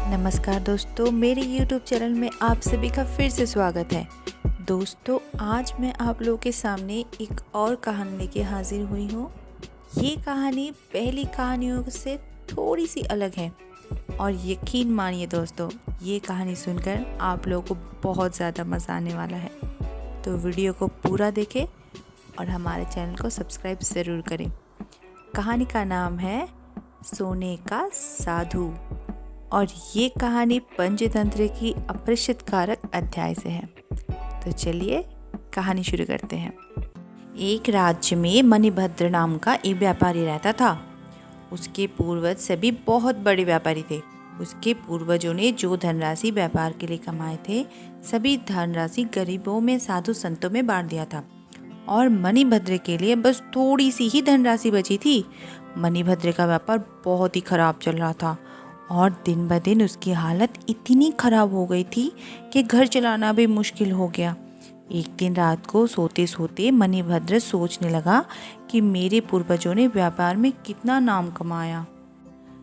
नमस्कार दोस्तों, मेरे YouTube चैनल में आप सभी का फिर से स्वागत है। दोस्तों, आज मैं आप लोगों के सामने एक और कहानी लेके हाजिर हुई हूँ। ये कहानी पहली कहानियों से थोड़ी सी अलग है और यकीन मानिए दोस्तों, ये कहानी सुनकर आप लोगों को बहुत ज़्यादा मज़ा आने वाला है। तो वीडियो को पूरा देखें और हमारे चैनल को सब्सक्राइब ज़रूर करें। कहानी का नाम है सोने का साधु और ये कहानी पंचतंत्र की अपरिचितकारक अध्याय से है। तो चलिए कहानी शुरू करते हैं। एक राज्य में मणिभद्र नाम का एक व्यापारी रहता था। उसके पूर्वज सभी बहुत बड़े व्यापारी थे। उसके पूर्वजों ने जो धनराशि व्यापार के लिए कमाए थे, सभी धनराशि गरीबों में, साधु संतों में बांट दिया था और मणिभद्र के लिए बस थोड़ी सी ही धनराशि बची थी। मणिभद्र का व्यापार बहुत ही खराब चल रहा था और दिन ब दिन उसकी हालत इतनी खराब हो गई थी कि घर चलाना भी मुश्किल हो गया। एक दिन रात को सोते सोते मणिभद्र सोचने लगा कि मेरे पूर्वजों ने व्यापार में कितना नाम कमाया,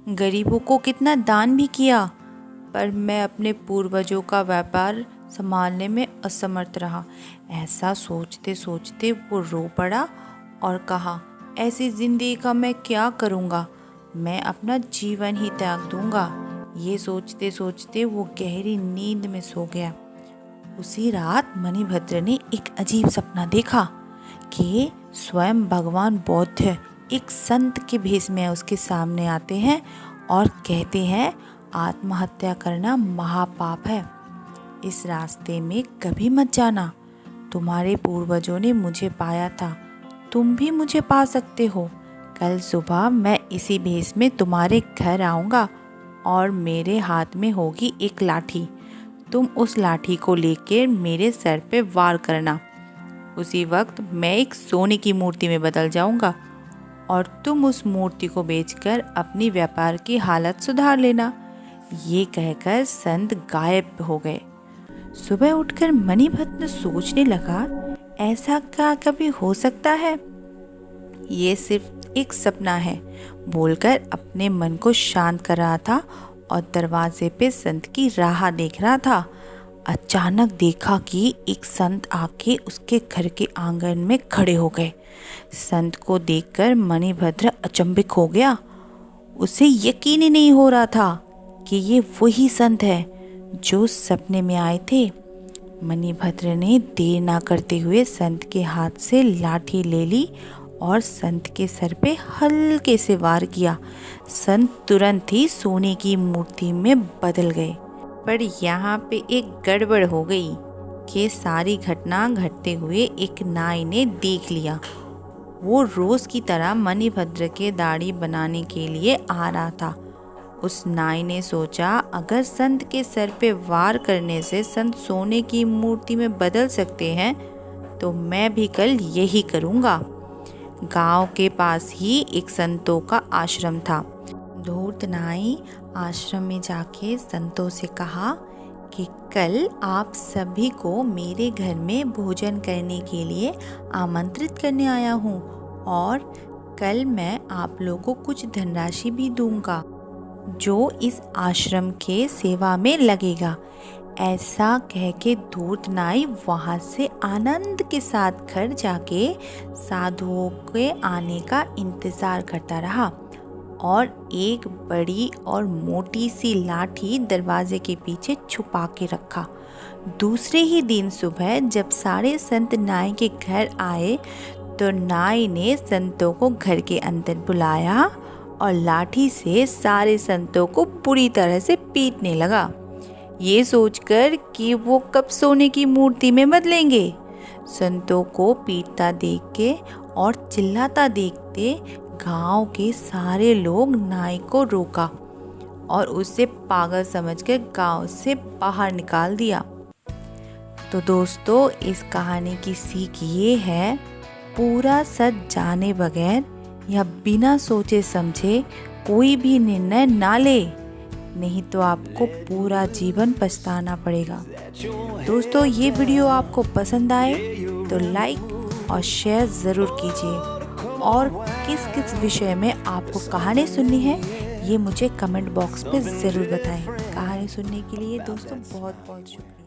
गरीबों को कितना दान भी किया, पर मैं अपने पूर्वजों का व्यापार संभालने में असमर्थ रहा। ऐसा सोचते सोचते वो रो पड़ा और कहा, ऐसी जिंदगी का मैं क्या करूँगा, मैं अपना जीवन ही त्याग दूंगा। ये सोचते सोचते वो गहरी नींद में सो गया। उसी रात मणिभद्र ने एक अजीब सपना देखा कि स्वयं भगवान बुद्ध एक संत के भेष में उसके सामने आते हैं और कहते हैं, आत्महत्या करना महापाप है, इस रास्ते में कभी मत जाना। तुम्हारे पूर्वजों ने मुझे पाया था, तुम भी मुझे पा सकते हो। कल सुबह मैं इसी भेष में तुम्हारे घर आऊँगा और मेरे हाथ में होगी एक लाठी। तुम उस लाठी को लेकर मेरे सर पे वार करना। उसी वक्त मैं एक सोने की मूर्ति में बदल जाऊँगा और तुम उस मूर्ति को बेचकर अपनी व्यापार की हालत सुधार लेना। ये कहकर संत गायब हो गए। सुबह उठकर मणिभद्र सोचने लगा, ऐसा क्या कभी हो सकता है? ये सिर्फ एक सपना है, बोलकर अपने मन को शांत कर रहा था और दरवाजे पे संत की राह देख रहा था। अचानक देखा कि एक संत आके उसके घर के आंगन में खड़े हो गए। संत को देखकर मणिभद्र अचंभित हो गया। उसे यकीन ही नहीं हो रहा था कि ये वही संत है जो सपने में आए थे। मणिभद्र ने देर ना करते हुए संत के हाथ से लाठी ले ली और संत के सर पे हल्के से वार किया। संत तुरंत ही सोने की मूर्ति में बदल गए। पर यहाँ पे एक गड़बड़ हो गई कि सारी घटना घटते हुए एक नाई ने देख लिया। वो रोज की तरह मणिभद्र के दाढ़ी बनाने के लिए आ रहा था। उस नाई ने सोचा, अगर संत के सर पे वार करने से संत सोने की मूर्ति में बदल सकते हैं तो मैं भी कल यही करूँगा। गांव के पास ही एक संतों का आश्रम था। धूर्त नाई आश्रम में जाके संतों से कहा कि कल आप सभी को मेरे घर में भोजन करने के लिए आमंत्रित करने आया हूँ और कल मैं आप लोगों को कुछ धनराशि भी दूंगा जो इस आश्रम के सेवा में लगेगा। ऐसा कह के धूर्त नाई वहाँ से आनंद के साथ घर जाके साधुओं के आने का इंतज़ार करता रहा और एक बड़ी और मोटी सी लाठी दरवाजे के पीछे छुपा के रखा। दूसरे ही दिन सुबह जब सारे संत नाई के घर आए तो नाई ने संतों को घर के अंदर बुलाया और लाठी से सारे संतों को बुरी तरह से पीटने लगा, ये सोचकर कि वो कब सोने की मूर्ति में बदलेंगे। संतों को पीटता देख के और चिल्लाता देखते गांव के सारे लोग नाई को रोका और उसे पागल समझकर गांव से बाहर निकाल दिया। तो दोस्तों, इस कहानी की सीख ये है, पूरा सच जाने बगैर या बिना सोचे समझे कोई भी निर्णय ना ले, नहीं तो आपको पूरा जीवन पछताना पड़ेगा। दोस्तों, ये वीडियो आपको पसंद आए तो लाइक और शेयर ज़रूर कीजिए और किस किस विषय में आपको कहानी सुननी है ये मुझे कमेंट बॉक्स पे ज़रूर बताएं। कहानी सुनने के लिए दोस्तों बहुत बहुत शुक्रिया।